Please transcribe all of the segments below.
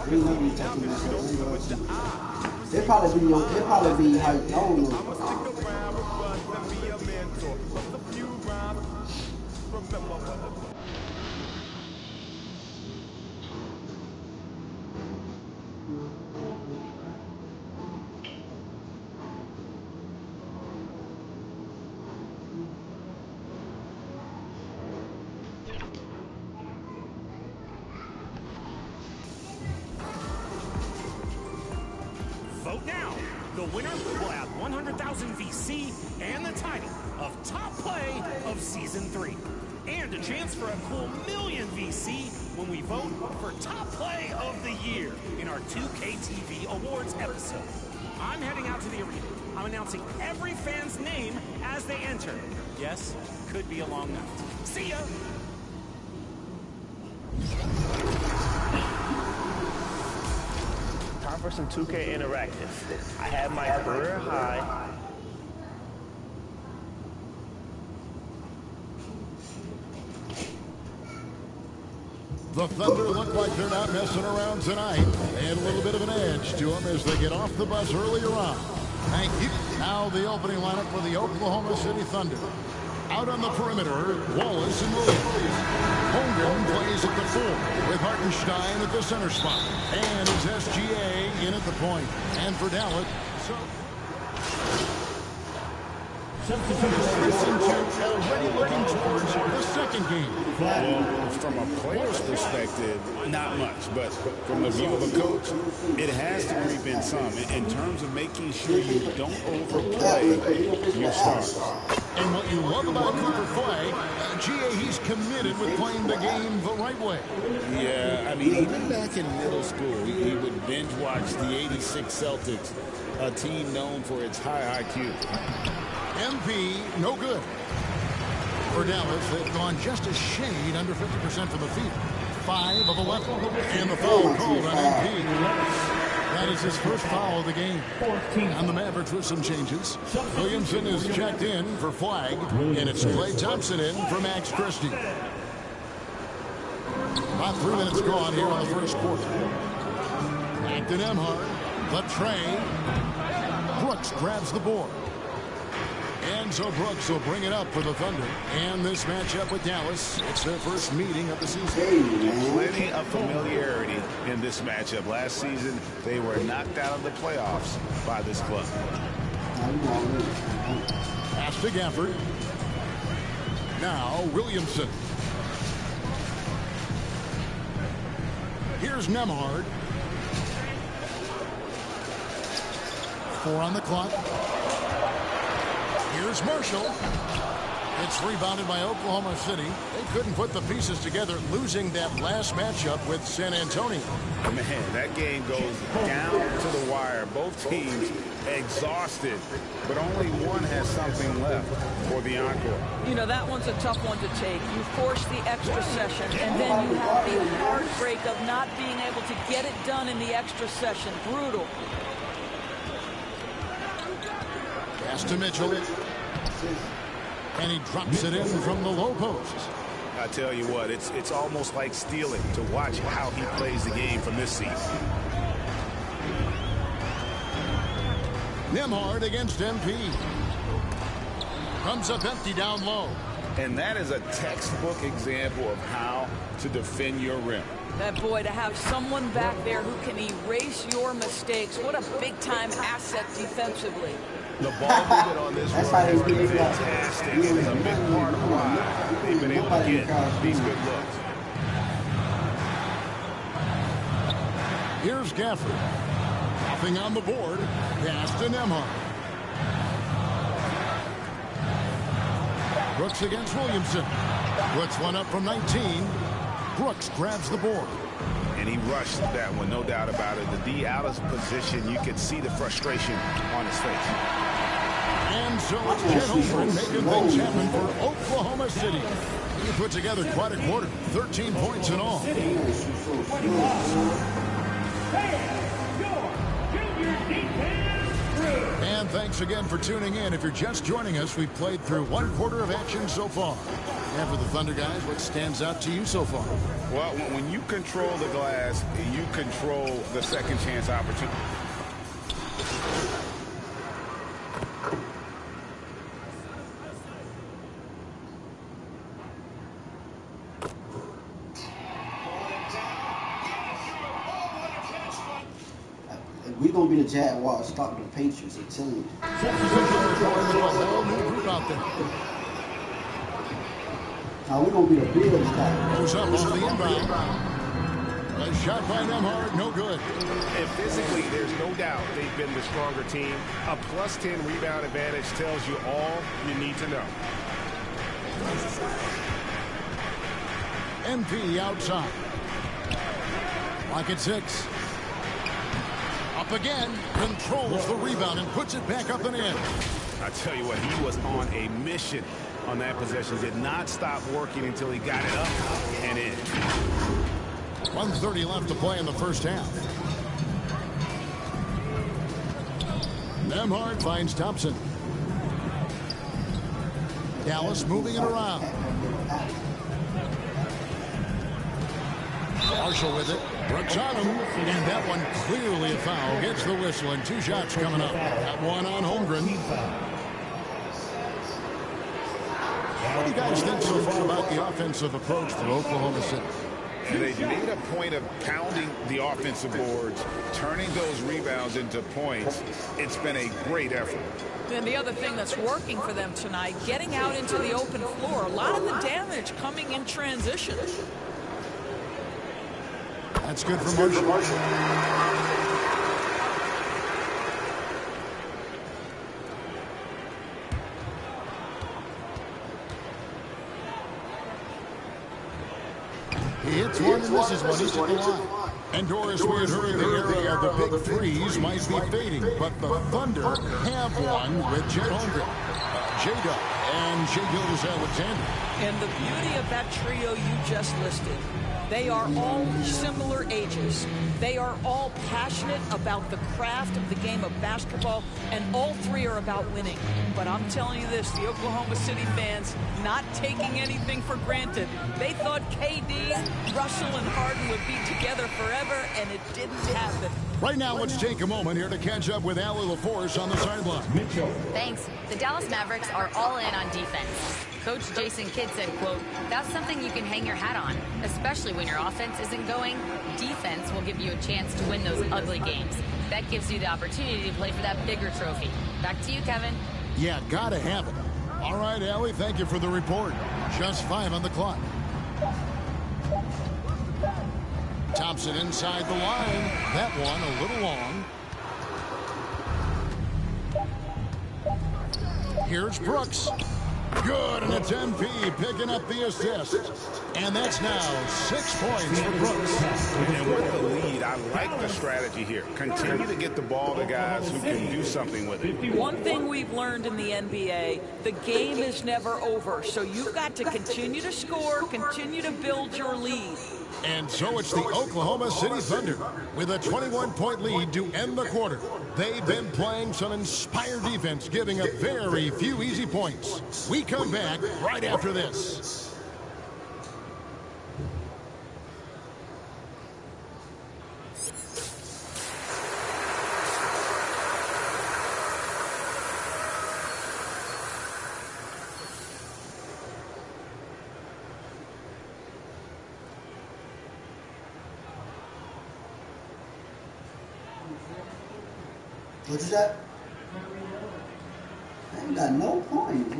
We ain't gonna be taking this shit. It probably be how you don't know. Vote now. The winner will have 100,000 VC and the title of Top Play of Season 3. And a chance for a cool million VC when we vote for Top Play of the Year in our 2K TV Awards episode. I'm heading out to the arena. I'm announcing every fan's name as they enter. Yes, could be a long night. See ya! Time for some 2K interactive. I have my career high. The Thunder look like they're not messing around tonight. They had a little bit of an edge to them as they get off the bus earlier on. Thank you. Now the opening lineup for the Oklahoma City Thunder. Out on the perimeter, Wallace and Williams. Holmgren plays at the 4 with Hartenstein at the center spot. And it's SGA in at the point. And for Dallas, already looking towards the second game. Well, from a player's perspective, not much. But from the view of a coach, it has to creep in some in terms of making sure you don't overplay your stars. And what you love about Cooper Flagg, GA, he's committed with playing the game the right way. Yeah, I mean, even back in middle school, he would binge watch the '86 Celtics, a team known for its high IQ. MP, no good. For Dallas, they've gone just a shade under 50% from the field. 5 of 11. And the foul called on MP. That is his first foul of the game. And the Mavericks with some changes. Williamson is checked in for Flagg. And it's Klay Thompson in for Max Christie. About 3 minutes gone here in the first quarter. Back to Nembhard. Latrey. Brooks grabs the board. And so Brooks will bring it up for the Thunder. And this matchup with Dallas, it's their first meeting of the season. Plenty of familiarity in this matchup. Last season, they were knocked out of the playoffs by this club. Pass to Gafford. Now Williamson. Here's Nembhard. 4 on the clock. Here's Marshall. It's rebounded by Oklahoma City. They couldn't put the pieces together, losing that last matchup with San Antonio. Man, that game goes down to the wire. Both teams exhausted, but only one has something left for the encore. You know, that one's a tough one to take. You force the extra session, and then you have the heartbreak of not being able to get it done in the extra session. Brutal. Pass to Mitchell. And he drops it in from the low post. I tell you what, it's almost like stealing to watch how he plays the game from this seat. Nembhard against MP. Comes up empty down low. And that is a textbook example of how to defend your rim. That boy, to have someone back there who can erase your mistakes, what a big-time asset defensively. The ball movement on this run has been fantastic. It is a big part of why they've been able to get these good looks. Here's Gafford. Nothing on the board. Pass to Nembhard. Brooks against Williamson. Puts one up from 19. Brooks grabs the board. And he rushed that one, no doubt about it. The D out of position, you could see the frustration on his face. And so it's Chet Holmgren making things happen for Oklahoma City. He put together quite a quarter, 13 points in all. And thanks again for tuning in. If you're just joining us, we've played through 1 quarter of action so far. Yeah, for the Thunder guys, what stands out to you so far? Well, when you control the glass, you control the second chance opportunity. We're going to be the Jaguars stopping the Patriots, I'm telling you. A whole new group out there. Now we're going to be the Bills now. Goes up on the inbound. A shot by Nemhard, no good. And physically, there's no doubt they've been the stronger team. A +10 rebound advantage tells you all you need to know. MP outside. Lock at 6. Up again, controls the rebound and puts it back up and in. I tell you what, he was on a mission on that possession. Did not stop working until he got it up and in. 1:30 left to play in the first half. Nemhard finds Thompson. Dallas moving it around. Marshall with it. Brooks on him. And that one clearly a foul. Gets the whistle and 2 shots coming up. That one on Holmgren. What do you guys think so far about the offensive approach for Oklahoma City? They've made a point of pounding the offensive boards, turning those rebounds into points. It's been a great effort. And the other thing that's working for them tonight, getting out into the open floor. A lot of the damage coming in transition. That's good for Marshall. He hits one and misses one. He's at the line. And Doris, we had heard the era of the big threes might be fading, but the Thunder have one with Chet Holmgren, J-Dub, and Shai Gilgeous-Alexander. And the beauty of that trio you just listed, they are all similar ages. They are all passionate about the craft of the game of basketball, and all 3 are about winning. But I'm telling you this, the Oklahoma City fans not taking anything for granted. They thought KD, Russell, and Harden would be together forever, and it didn't happen. Right now, let's take a moment here to catch up with Allie LaForce on the sideline. Thanks. The Dallas Mavericks are all in on defense. Coach Jason Kidd said, quote, "That's something you can hang your hat on, especially when your offense isn't going. Defense will give you a chance to win those ugly games. That gives you the opportunity to play for that bigger trophy." Back to you, Kevin. Yeah, gotta have it. All right, Allie, thank you for the report. Just 5 on the clock. Thompson inside the line. That one a little long. Here's Brooks. Good, and it's MP picking up the assist. And that's now 6 points for Brooks. And with the lead, I like the strategy here. Continue to get the ball to guys who can do something with it. One thing we've learned in the NBA, the game is never over. So you've got to continue to score, continue to build your lead. And so it's the Oklahoma City Thunder with a 21-point lead to end the quarter. They've been playing some inspired defense, giving up very few easy points. We come back right after this. What's that? I ain't got no points.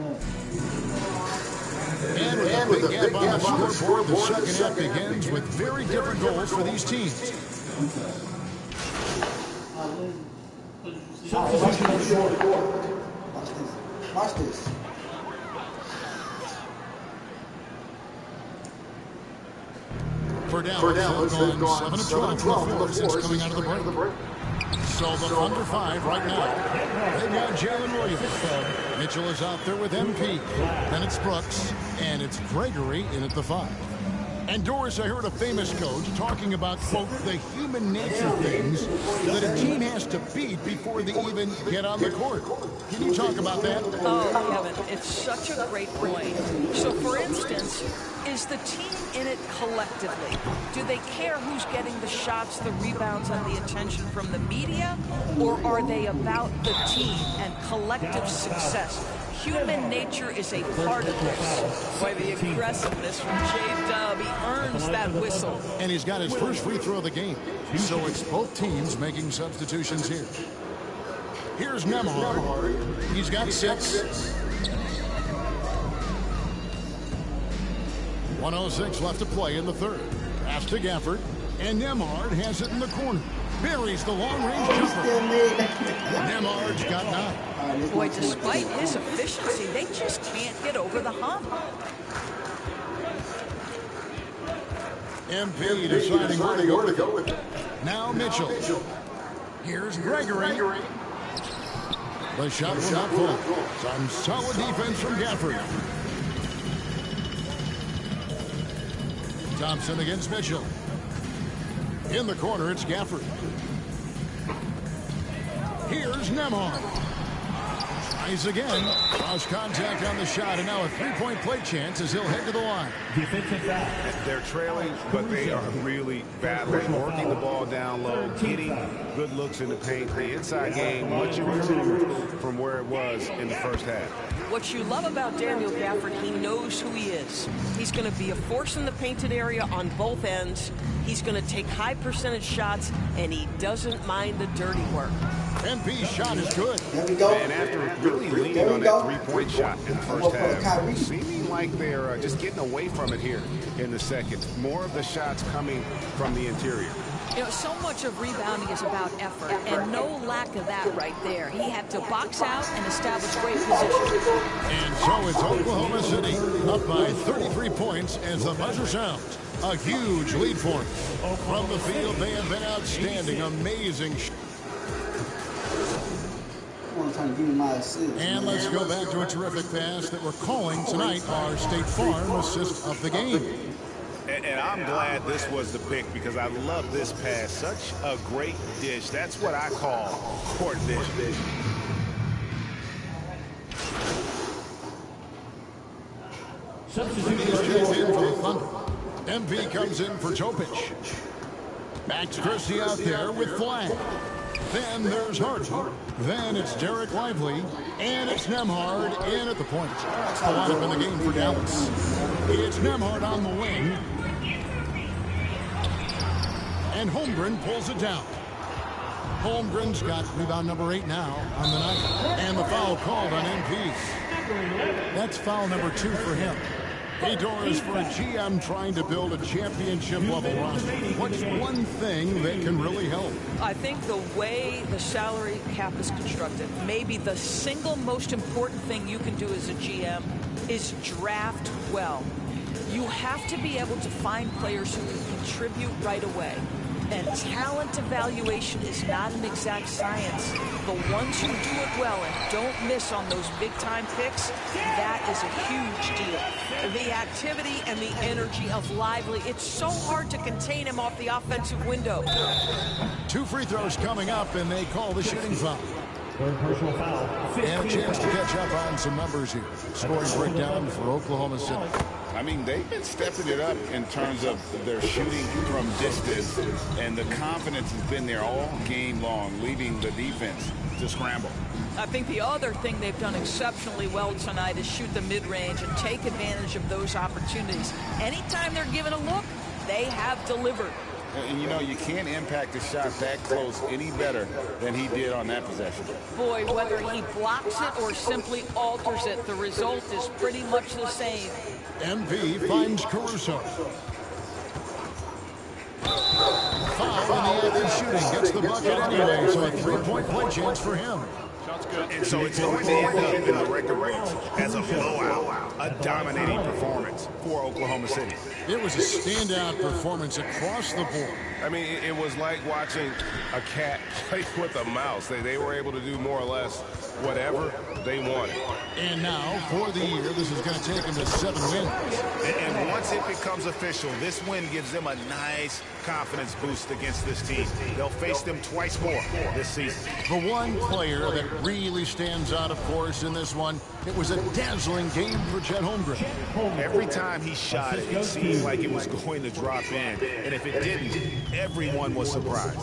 And with a big gap on the scoreboard, the second half begins with very different goals for these teams. Watch this. For Dallas, they've gone 7 of 12 in the fourth since coming out of the break. So the Thunder 5 right now. They've got Jalen Williams. Mitchell is out there with MP. Then it's Brooks, and it's Gregory in at the 5. And Doris, I heard a famous coach talking about, quote, the human nature things that a team has to beat before they even get on the court. Can you talk about that? Oh, Kevin, it's such a great point. So, for instance, is the team in it collectively? Do they care who's getting the shots, the rebounds, and the attention from the media? Or are they about the team and collective success? Human nature is a part of this. Boy, the aggressiveness from J-Dub, he earns that whistle. And he's got his first free throw of the game. So it's both teams making substitutions here. Here's Nemhard. He's got 6. 1:06 left to play in the third. Pass to Gafford. And Nemhard has it in the corner. Buries the long-range jumper. Nemhard's got 9. Boy, despite his efficiency, they just can't get over the hump. MP deciding where to go with it. Now Mitchell. Here's Gregory. The shot will not fall. Some solid defense from Gafford. Thompson against Mitchell. In the corner, it's Gafford. Here's Nemhard. Tries again. Lost contact on the shot, and now a three-point play chance as he'll head to the line. They're trailing, but they are really battling, working the ball down low, getting good looks in the paint. The inside game much improved from where it was in the first half. What you love about Daniel Gafford, he knows who he is. He's going to be a force in the painted area on both ends. He's going to take high percentage shots, and he doesn't mind the dirty work. MP's shot is good. There we go. And after really leaning on that three-point shot in the first half, seeming like they're just getting away from it here in the second. More of the shots coming from the interior. You know, so much of rebounding is about effort, and no lack of that right there. He had to box out and establish great position. And so it's Oklahoma City up by 33 points as the buzzer sounds. A huge lead for them. From the field, they have been outstanding, amazing. And let's go back to a terrific pass that we're calling tonight our State Farm assist of the game. And I'm glad this was the pick because I love this pass. Such a great dish. That's what I call court dish. Substitute is in for the Thunder. MP comes in for Topic. Max Christie out there with Flag. Then there's Hart. Then it's Derek Lively. And it's Nemhard in at the point. That's the lineup in the game for Dallas. It's Nemhard on the wing. And Holmgren pulls it down. Holmgren's got rebound number 8 now on the night. And the foul called on MP. That's foul number 2 for him. Hey, Doris, for a GM trying to build a championship-level roster, what's one thing that can really help? I think the way the salary cap is constructed, maybe the single most important thing you can do as a GM is draft well. You have to be able to find players who can contribute right away. And talent evaluation is not an exact science. The ones who do it well and don't miss on those big-time picks, that is a huge deal. The activity and the energy of Lively, it's so hard to contain him off the offensive window. 2 free throws coming up, and they call the shooting foul. Personal foul. And a chance to catch up on some numbers here. Scoring breakdown for Oklahoma City. I mean, they've been stepping it up in terms of their shooting from distance, and the confidence has been there all game long, leaving the defense to scramble. I think the other thing they've done exceptionally well tonight is shoot the mid-range and take advantage of those opportunities. Anytime they're given a look, they have delivered. And, you know, you can't impact a shot that close any better than he did on that possession. Boy, whether he blocks it or simply alters it, the result is pretty much the same. MP finds Caruso. Foul in the act of shooting. Gets the bucket anyway, so a 3-point play chance for him. And so it's going to end up in the record books as a blowout, a dominating performance for Oklahoma City. It was a standout performance across the board. I mean, it was like watching a cat play with a mouse. They were able to do more or less whatever they wanted. And now, for the year, this is going to take them to 7 wins. And once it becomes official, this win gives them a nice confidence boost against this team. They'll face them twice more this season. The one player that really stands out, of course, in this one, it was a dazzling game for Chet Holmgren. Every time he shot it, it seemed like it was going to drop in. And if it didn't, everyone was surprised.